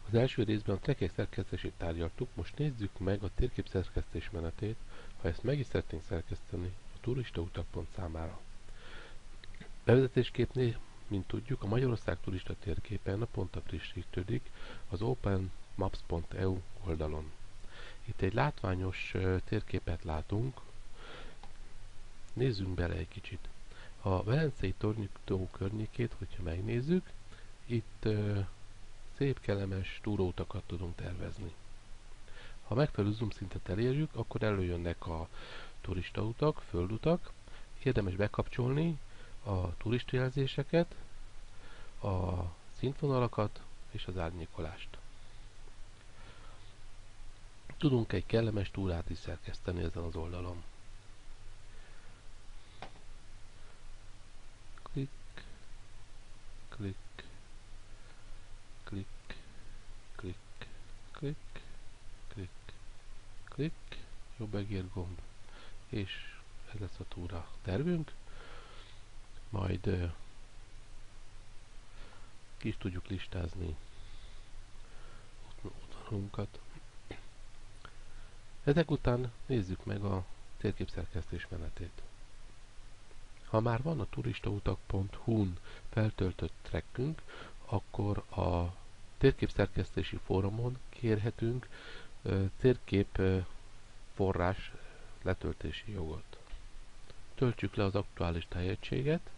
Az első részben a trekkek szerkesztését tárgyaltuk, most nézzük meg a térkép szerkesztés menetét, ha ezt meg is szeretnénk szerkeszteni a turistautak.pont számára. Bevezetésképp, mint tudjuk, a Magyarország turista térképe naponta frissítődik az openmaps.eu oldalon. Itt egy látványos térképet látunk, nézzünk bele egy kicsit. A Velencei tornyító környékét, hogyha megnézzük, itt szép, kellemes túróutakat tudunk tervezni. Ha megfelelő zoom szintet elérjük, akkor előjönnek a turistautak, földutak. Érdemes bekapcsolni a turistajelzéseket, a színvonalakat és az árnyékolást. Tudunk egy kellemes túrát is szerkeszteni ezen az oldalon. Klik, klik, klik, klik, klik, klik, klik, jobb egér gomb, és ez lesz a túra tervünk. Majd ki is tudjuk listázni utalunkat. Ezek után nézzük meg a térképszerkesztés menetét. Ha már van a turistautak.hu-n feltöltött trekkünk, akkor a térképszerkesztési fórumon kérhetünk térkép forrás letöltési jogot. Töltsük le az aktuális tájegységet,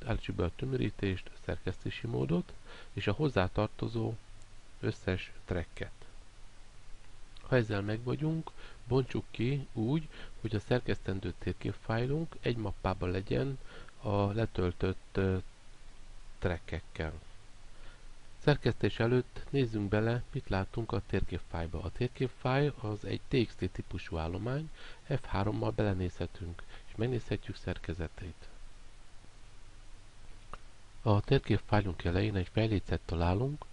állítsuk be a tömörítést, szerkesztési módot és a hozzátartozó összes tracket. Ha ezzel meg vagyunk, bontsuk ki úgy, hogy a szerkesztendő térképfájlunk egy mappában legyen a letöltött trackekkel. Szerkesztés előtt nézzünk bele, mit látunk a térképfájlba. A térképfájl az egy TXT típusú állomány, F3-mal belenézhetünk, és megnézhetjük szerkezetét. A térképfájlunk elején egy fejlécet találunk,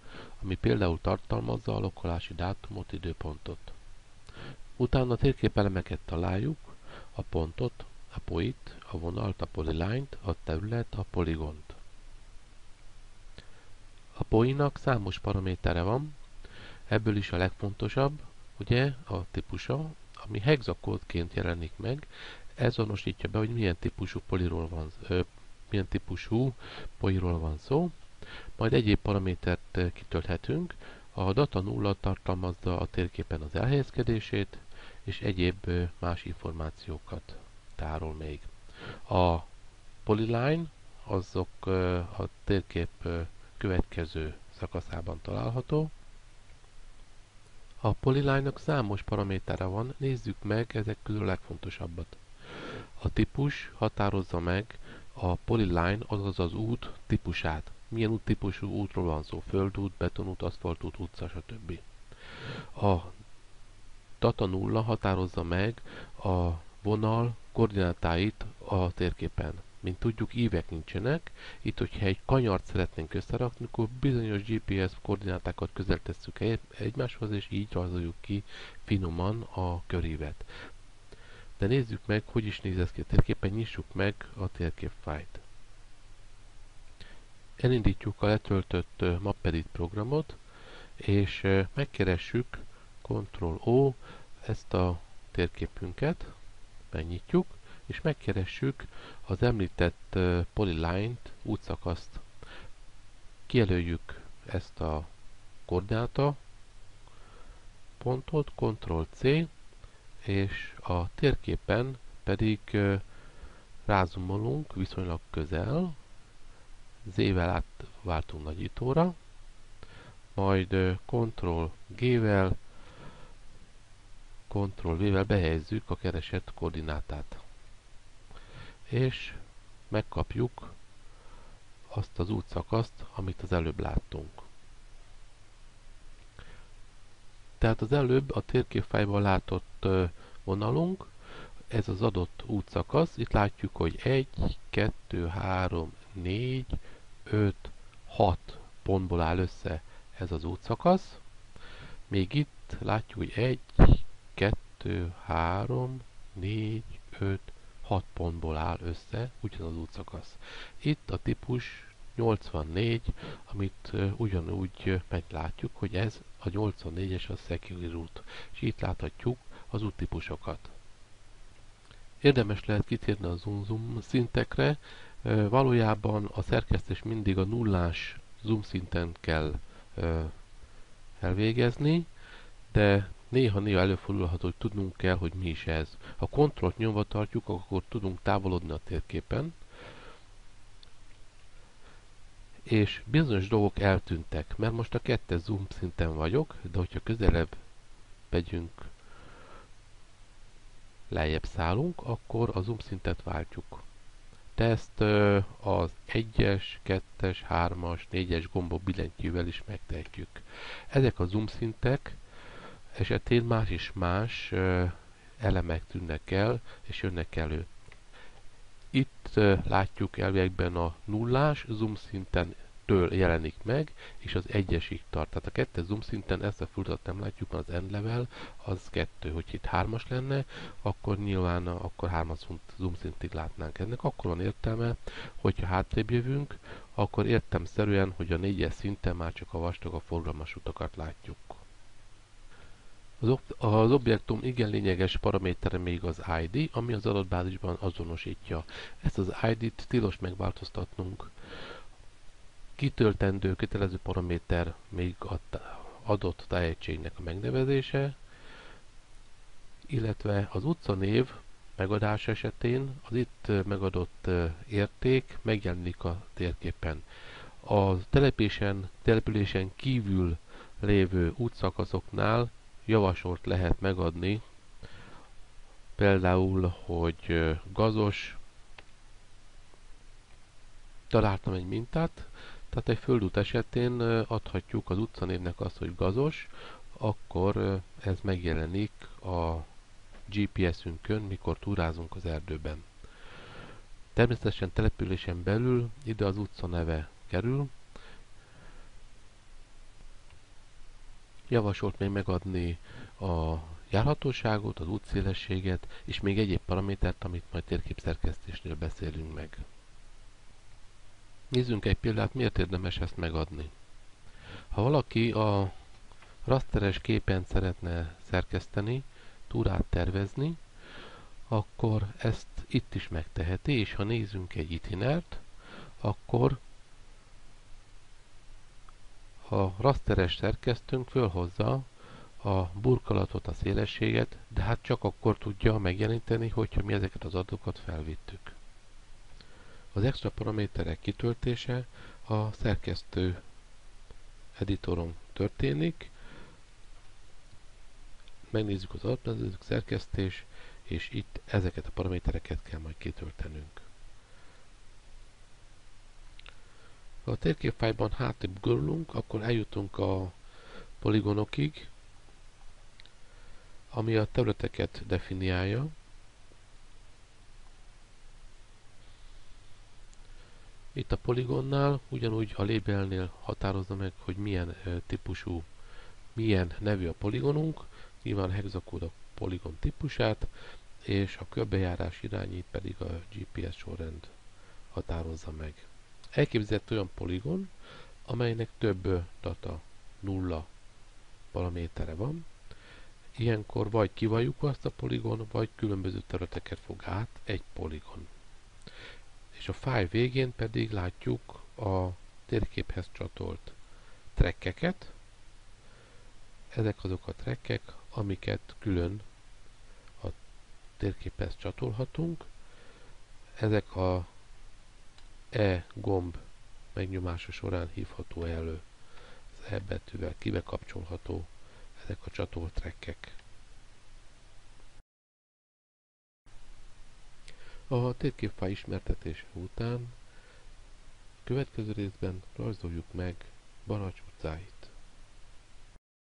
ami például tartalmazza a lokkolási dátumot, időpontot. Utána a térképelemeket találjuk, a pontot, a point, a vonalt, a polyline-t, a terület, a poligont. A polynak számos paramétere van, ebből is a legfontosabb, ugye a típusa, ami hexakódként jelenik meg, ez azonosítja be, hogy milyen típusú polyról van szó, majd egyéb paramétert kitölthetünk, a data 0 tartalmazza a térképen az elhelyezkedését, és egyéb más információkat tárol még. A polyline azok a térkép következő szakaszában található. A polyline-nak számos paramétere van, nézzük meg ezek közül a legfontosabbat. A típus határozza meg a polyline, azaz az út típusát. Milyen úttípusú útról van szó? Földút, betonút, aszfaltút, utca, stb. A data 0 határozza meg a vonal koordinátáit a térképen. Mint tudjuk, ívek nincsenek. Itt, hogyha egy kanyart szeretnénk összerakni, akkor bizonyos GPS koordinátákat közel tesszük egymáshoz, és így rajzoljuk ki finoman a körívet. De nézzük meg, hogy is néz ez ki a térképen, nyissuk meg a térképfájlt. Elindítjuk a letöltött MapEdit programot, és megkeressük Ctrl-O ezt a térképünket, megnyitjuk, és megkeressük az említett polyline-t, útszakaszt. Kijelöljük ezt a koordináta pontot, Ctrl-C, és a térképen pedig rázumolunk viszonylag közel, Z-vel átváltunk nagyítóra, majd Ctrl-G-vel, Ctrl-V-vel behelyezzük a keresett koordinátát. És megkapjuk azt az útszakaszt, amit az előbb láttunk. Tehát az előbb a térképfájlban látott vonalunk, ez az adott útszakasz, itt látjuk, hogy 1, 2, 3, 4, 5, 6 pontból áll össze ez az útszakasz. Még itt látjuk, hogy 1, 2, 3, 4, 5, 6 pontból áll össze ugyanaz útszakasz. Itt a típus 84, amit ugyanúgy meglátjuk, hogy ez a 84-es a Secure Root, és itt láthatjuk az úttípusokat. Érdemes lehet kitérni a zoom szintekre, valójában a szerkesztés mindig a nullás zoom szinten kell elvégezni, de néha-néha előfordulhat, hogy tudnunk kell, hogy mi is ez. Ha kontrollt nyomva tartjuk, akkor tudunk távolodni a térképen, és bizonyos dolgok eltűntek, mert most a 2-es zoom szinten vagyok, de hogyha közelebb megyünk, lejjebb szállunk, akkor a zoom szintet váltjuk. De ezt az 1-es, 2-es, 3-as, 4-es gombok billentyűvel is megtehetjük. Ezek a zoom szintek esetén más és más elemek tűnnek el, és jönnek elő. Itt látjuk elviekben a nullás zoom szinten jelenik meg, és az 1-esig tart. Tehát a 2 zoom szinten ezt a földet nem látjuk, mert az end level az 2. Hogy itt 3-as lenne, akkor nyilván akkor 3-as zoom szintig látnánk. Ennek akkor van értelme, hogyha hátrébb jövünk, akkor értelemszerűen, hogy a 4-es szinten már csak a vastag, a forgalmas utakat látjuk. Az objektum igen lényeges paramétere még az ID, ami az adatbázisban azonosítja. Ezt az ID-t tilos megváltoztatnunk. Kitöltendő kötelező paraméter még az adott tájegységnek a megnevezése, illetve az utcanév megadása esetén az itt megadott érték megjelenik a térképen. A településen kívül lévő útszakaszoknál javasolt lehet megadni, például, hogy gazos, találtam egy mintát, tehát egy földút esetén adhatjuk az utcanévnek azt, hogy gazos, akkor ez megjelenik a GPS-ünkön, mikor túrázunk az erdőben. Természetesen településen belül ide az utca neve kerül. Javasolt még megadni a járhatóságot, az útszélességet, és még egyéb paramétert, amit majd térképszerkesztésnél beszélünk meg. Nézzünk egy példát, miért érdemes ezt megadni. Ha valaki a rasteres képen szeretne szerkeszteni, túrát tervezni, akkor ezt itt is megteheti, és ha nézzünk egy itinert, akkor a rasteres szerkesztőnk fölhozza a burkolatot, a szélességet, de hát csak akkor tudja megjeleníteni, hogyha mi ezeket az adatokat felvittük. Az extra paraméterek kitöltése a szerkesztő editoron történik. Megnézzük az adatbázis, szerkesztés, és itt ezeket a paramétereket kell majd kitöltenünk. Ha a térképfájlban hátrébb görülünk, akkor eljutunk a poligonokig, ami a területeket definiálja. Itt a poligonnál, ugyanúgy a labelnél határozza meg, hogy milyen típusú, milyen nevű a poligonunk, nyilván a hexakód a poligon típusát, és a körbejárás irányít pedig a GPS sorrend határozza meg. Elképzelhető olyan poligon, amelynek több data 0 paramétere van. Ilyenkor vagy kivalljuk azt a poligon, vagy különböző területeket fog át egy poligon. És a fájl végén pedig látjuk a térképhez csatolt trackeket. Ezek azok a trackek, amiket külön a térképhez csatolhatunk. Ezek a E gomb megnyomása során hívható elő. Az E betűvel kibekapcsolható ezek a csatolt trackek. A térképfájl ismertetése után következő részben rajzoljuk meg Baracs utcáit.